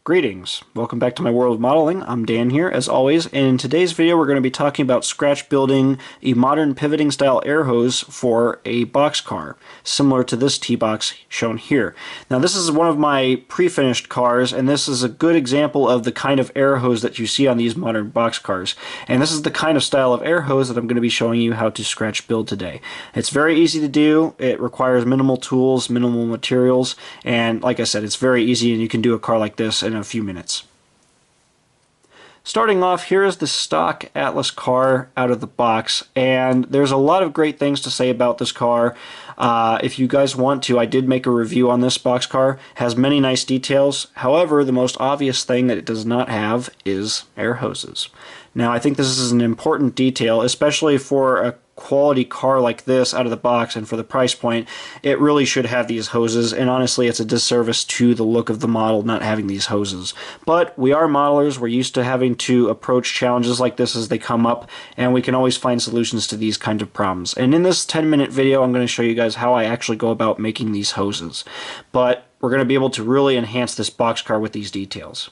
Greetings. Welcome back to my world of modeling. I'm Dan here, as always, and in today's video we're going to be talking about scratch building a modern pivoting style air hose for a box car, similar to this TBOX shown here. Now this is one of my pre-finished cars, and this is a good example of the kind of air hose that you see on these modern box cars. And this is the kind of style of air hose that I'm going to be showing you how to scratch build today. It's very easy to do. It requires minimal tools, minimal materials, and like I said, it's very easy, and you can do a car like this in a few minutes. Starting off, here is the stock Atlas car out of the box, and there's a lot of great things to say about this car. If you guys want to, I did make a review on this box car. It has many nice details. However, the most obvious thing that it does not have is air hoses. Now, I think this is an important detail, especially for a quality car like this out of the box, and for the price point, it really should have these hoses, and honestly it's a disservice to the look of the model not having these hoses. But we are modelers, we're used to having to approach challenges like this as they come up, and we can always find solutions to these kinds of problems. And in this 10-minute video I'm going to show you guys how I actually go about making these hoses. But we're going to be able to really enhance this box car with these details.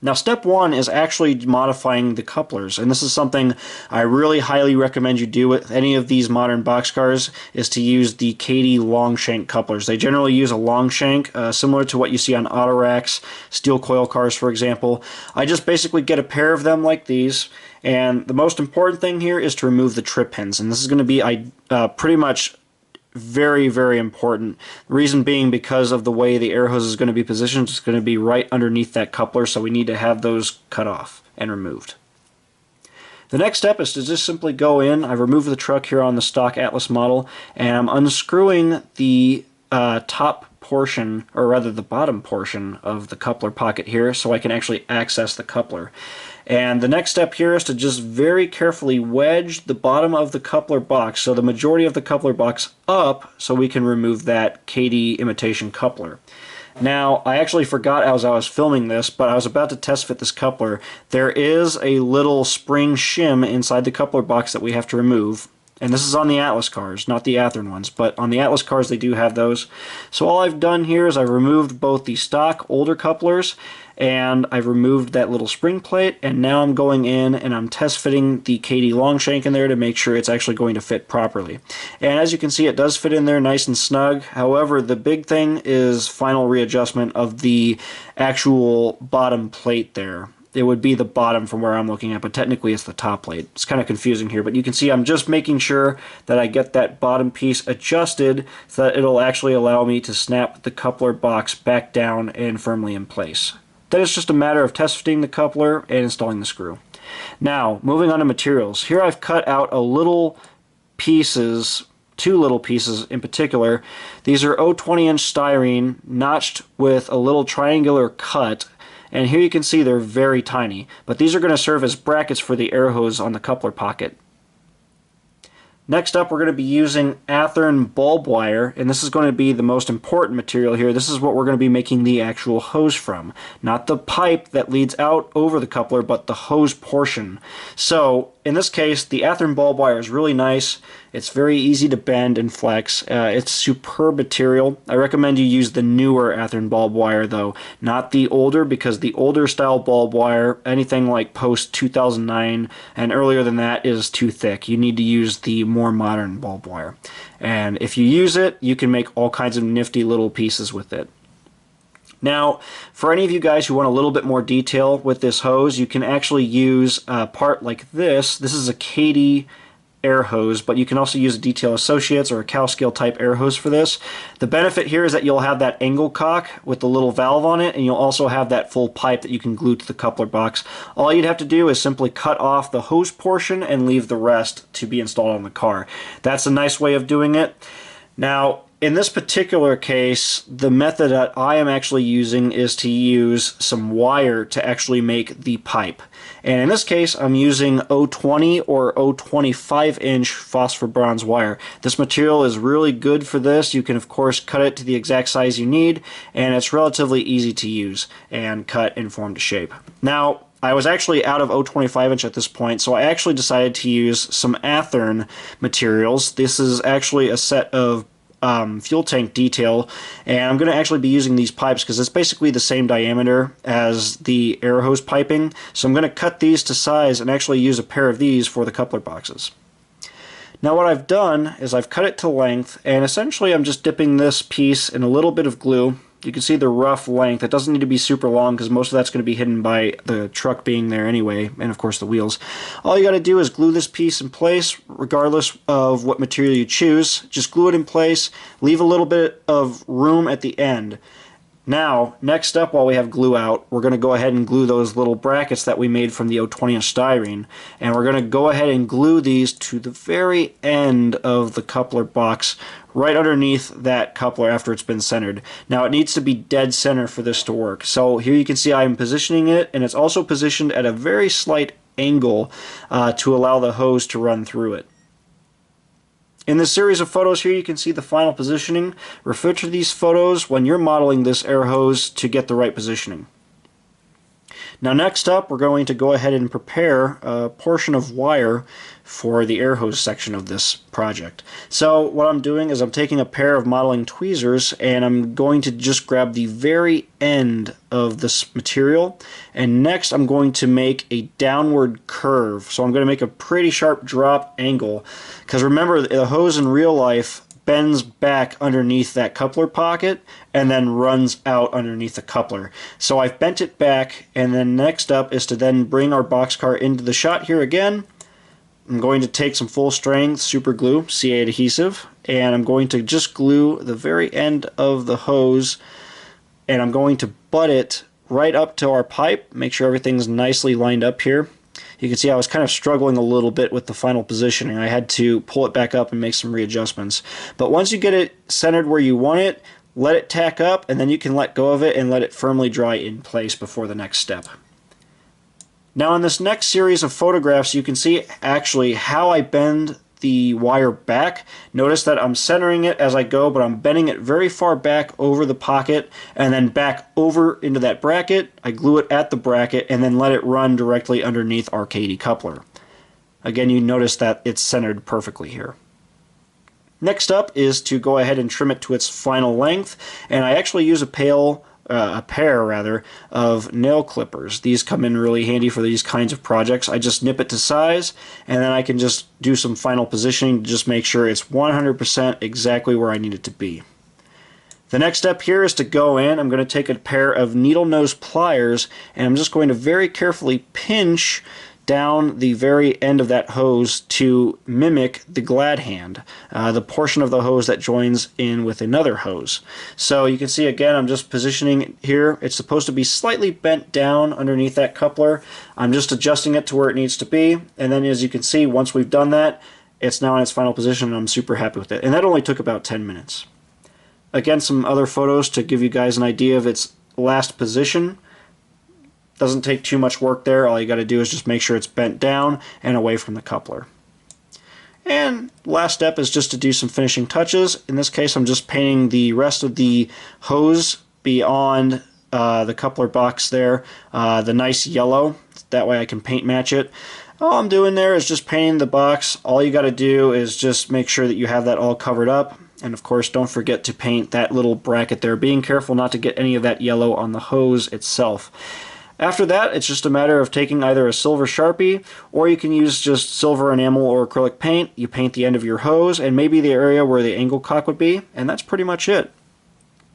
Now, step one is actually modifying the couplers, and this is something I really highly recommend you do with any of these modern boxcars, is to use the Kadee long shank couplers. They generally use a long shank, similar to what you see on auto racks, steel coil cars, for example. I just basically get a pair of them like these, and the most important thing here is to remove the trip pins, and this is going to be pretty much very, very important. The reason being because of the way the air hose is going to be positioned. It's going to be right underneath that coupler, so we need to have those cut off and removed. The next step is to just simply go in. I've removed the truck here on the stock Atlas model, and I'm unscrewing the top portion, or rather the bottom portion of the coupler pocket here, so I can actually access the coupler. And the next step here is to just very carefully wedge the bottom of the coupler box, so the majority of the coupler box up, so we can remove that Kadee imitation coupler. Now, I actually forgot as I was filming this, but I was about to test fit this coupler. There is a little spring shim inside the coupler box that we have to remove. And this is on the Atlas cars, not the Athearn ones, but on the Atlas cars they do have those. So all I've done here is I've removed both the stock older couplers, and I've removed that little spring plate, and now I'm going in and I'm test fitting the Kadee long shank in there to make sure it's actually going to fit properly. And as you can see, it does fit in there nice and snug. However, the big thing is final readjustment of the actual bottom plate there. It would be the bottom from where I'm looking at, but technically it's the top plate. It's kind of confusing here, but you can see I'm just making sure that I get that bottom piece adjusted so that it'll actually allow me to snap the coupler box back down and firmly in place. Then it's just a matter of test fitting the coupler and installing the screw. Now, moving on to materials. Here I've cut out two little pieces in particular. These are 0.20-inch styrene notched with a little triangular cut. And here you can see they're very tiny, but these are going to serve as brackets for the air hose on the coupler pocket. Next up, we're going to be using Athearn bulb wire, and this is going to be the most important material here. This is what we're going to be making the actual hose from. Not the pipe that leads out over the coupler, but the hose portion. So, in this case, the Athearn bulb wire is really nice. It's very easy to bend and flex. It's superb material. I recommend you use the newer Athearn bulb wire though, not the older, because the older style bulb wire, anything like post 2009 and earlier than that, is too thick. You need to use the more modern bulb wire. And if you use it, you can make all kinds of nifty little pieces with it. Now, for any of you guys who want a little bit more detail with this hose, you can actually use a part like this. This is a Kadee air hose, but you can also use a Detail Associates or a cow scale type air hose for this. The benefit here is that you'll have that angle cock with the little valve on it, and you'll also have that full pipe that you can glue to the coupler box. All you'd have to do is simply cut off the hose portion and leave the rest to be installed on the car. That's a nice way of doing it. Now, in this particular case, the method that I am actually using is to use some wire to actually make the pipe. And in this case, I'm using 0.20 or 0.25-inch phosphor bronze wire. This material is really good for this. You can, of course, cut it to the exact size you need, and it's relatively easy to use and cut and form to shape. Now, I was actually out of 0.25-inch at this point, so I actually decided to use some Athearn materials. This is actually a set of fuel tank detail, and I'm going to actually be using these pipes because it's basically the same diameter as the air hose piping. So I'm going to cut these to size and actually use a pair of these for the coupler boxes. Now what I've done is I've cut it to length, and essentially I'm just dipping this piece in a little bit of glue. You can see the rough length. It doesn't need to be super long because most of that's going to be hidden by the truck being there anyway, and of course the wheels. All you got to do is glue this piece in place regardless of what material you choose. Just glue it in place, leave a little bit of room at the end. Now, next up, while we have glue out, we're going to go ahead and glue those little brackets that we made from the 020-inch styrene. And we're going to go ahead and glue these to the very end of the coupler box, right underneath that coupler after it's been centered. Now, it needs to be dead center for this to work. So here you can see I'm positioning it, and it's also positioned at a very slight angle to allow the hose to run through it. In this series of photos here, you can see the final positioning. Refer to these photos when you're modeling this air hose to get the right positioning. Now next up, we're going to go ahead and prepare a portion of wire for the air hose section of this project. So what I'm doing is I'm taking a pair of modeling tweezers and I'm going to just grab the very end of this material, and next I'm going to make a downward curve. So I'm going to make a pretty sharp drop angle, because remember, the hose in real life bends back underneath that coupler pocket and then runs out underneath the coupler. So I've bent it back, and then next up is to then bring our boxcar into the shot here again. I'm going to take some full strength super glue, CA adhesive, and I'm going to just glue the very end of the hose, and I'm going to butt it right up to our pipe. Make sure everything's nicely lined up here. You can see I was kind of struggling a little bit with the final positioning. I had to pull it back up and make some readjustments. But once you get it centered where you want it, let it tack up, and then you can let go of it and let it firmly dry in place before the next step. Now in this next series of photographs, you can see actually how I bend the wire back. Notice that I'm centering it as I go, but I'm bending it very far back over the pocket and then back over into that bracket. I glue it at the bracket and then let it run directly underneath our KD coupler. Again, you notice that it's centered perfectly here. Next up is to go ahead and trim it to its final length, and I actually use a pair of nail clippers. These come in really handy for these kinds of projects. I just nip it to size, and then I can just do some final positioning to just make sure it's 100% exactly where I need it to be. The next step here is to go in. I'm going to take a pair of needle nose pliers, and I'm just going to very carefully pinch down the very end of that hose to mimic the glad hand, the portion of the hose that joins in with another hose. So you can see again, I'm just positioning it here. It's supposed to be slightly bent down underneath that coupler. I'm just adjusting it to where it needs to be, and then as you can see, once we've done that, it's now in its final position, and I'm super happy with it. And that only took about 10 minutes. Again, some other photos to give you guys an idea of its last position. Doesn't take too much work there. All you got to do is just make sure it's bent down and away from the coupler. And last step is just to do some finishing touches. In this case, I'm just painting the rest of the hose beyond the coupler box there, the nice yellow. That way I can paint match it. All I'm doing there is just painting the box. All you got to do is just make sure that you have that all covered up. And of course, don't forget to paint that little bracket there, being careful not to get any of that yellow on the hose itself. After that, it's just a matter of taking either a silver Sharpie, or you can use just silver enamel or acrylic paint. You paint the end of your hose and maybe the area where the angle cock would be, and that's pretty much it.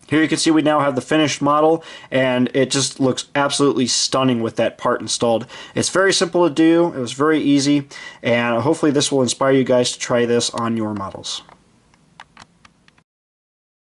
Here you can see we now have the finished model, and it just looks absolutely stunning with that part installed. It's very simple to do, it was very easy, and hopefully this will inspire you guys to try this on your models.